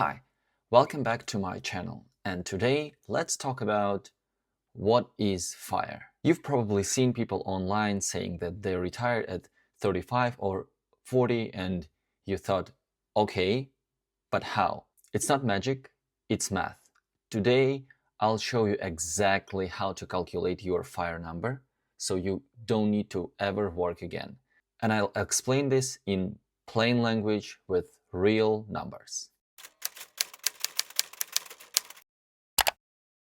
Hi, welcome back to my channel, and today let's talk about what is FIRE. You've probably seen people online saying that they retired at 35 or 40 and you thought, okay, but how? It's not magic, it's math. Today I'll show you exactly how to calculate your FIRE number so you don't need to ever work again. And I'll explain this in plain language with real numbers.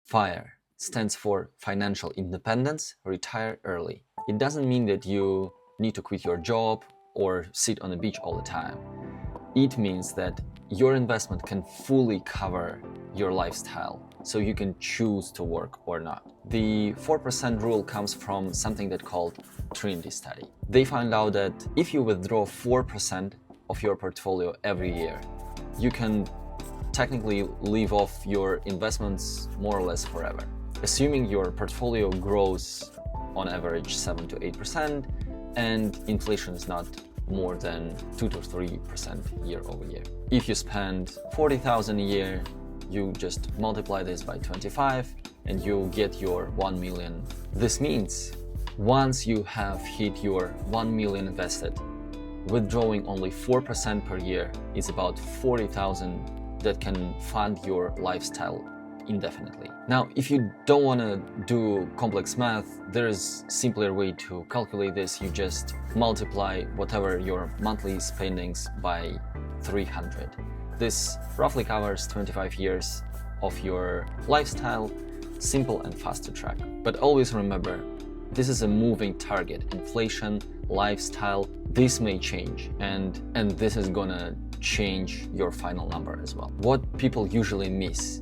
FIRE stands for Financial Independence, Retire Early. It doesn't mean that you need to quit your job or sit on the beach all the time. It means that your investment can fully cover your lifestyle, so you can choose to work or not. The 4% rule comes from something that's called Trinity study. They found out that if you withdraw 4% of your portfolio every year, you can technically live off your investments more or less forever. Assuming your portfolio grows on average 7 to 8% and inflation is not more than 2 to 3% year over year. If you spend 40,000 a year, you just multiply this by 25 and you get your 1 million. This means once you have hit your 1 million invested, withdrawing only 4% per year is about 40,000 that can fund your lifestyle indefinitely. Now, if you don't want to do complex math, there is simpler way to calculate this. You just multiply whatever your monthly spendings by 300. This roughly covers 25 years of your lifestyle, simple and fast to track. But always remember, this is a moving target. Inflation, lifestyle, this may change, and this is gonna change your final number as well. What people usually miss: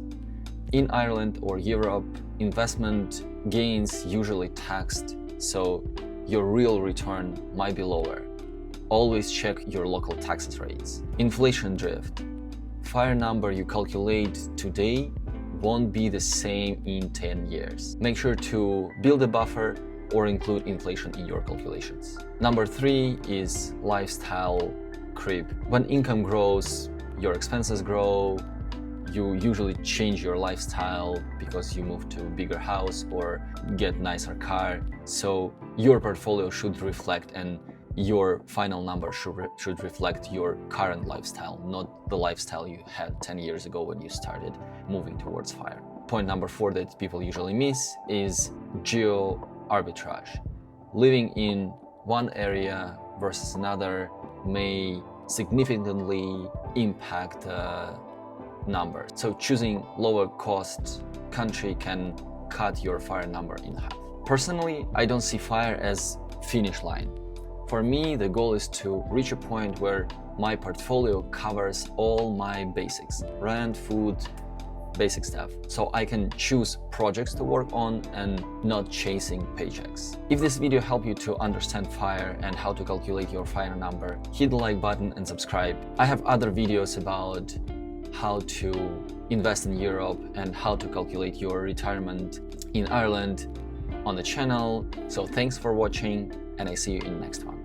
in Ireland or Europe, investment gains usually taxed, so your real return might be lower. Always check your local taxes rates. Inflation drift: FIRE number you calculate today won't be the same in 10 years. Make sure to build a buffer or include inflation in your calculations. Number 3 is lifestyle creep. When income grows, your expenses grow, you usually change your lifestyle because you move to a bigger house or get nicer car. So your portfolio should reflect, and your final number should reflect your current lifestyle, not the lifestyle you had 10 years ago when you started moving towards FIRE. Point number 4 that people usually miss is geo arbitrage. Living in one area versus another may significantly impact numbers. So choosing lower cost country can cut your FIRE number in half. Personally, I don't see FIRE as finish line. For me, the goal is to reach a point where my portfolio covers all my basics: rent, food, basic stuff, so I can choose projects to work on and not chasing paychecks. If this video helped you to understand FIRE and how to calculate your FIRE number, hit the like button and subscribe. I have other videos about how to invest in Europe and how to calculate your retirement in Ireland on the channel. So thanks for watching, and I see you in the next one.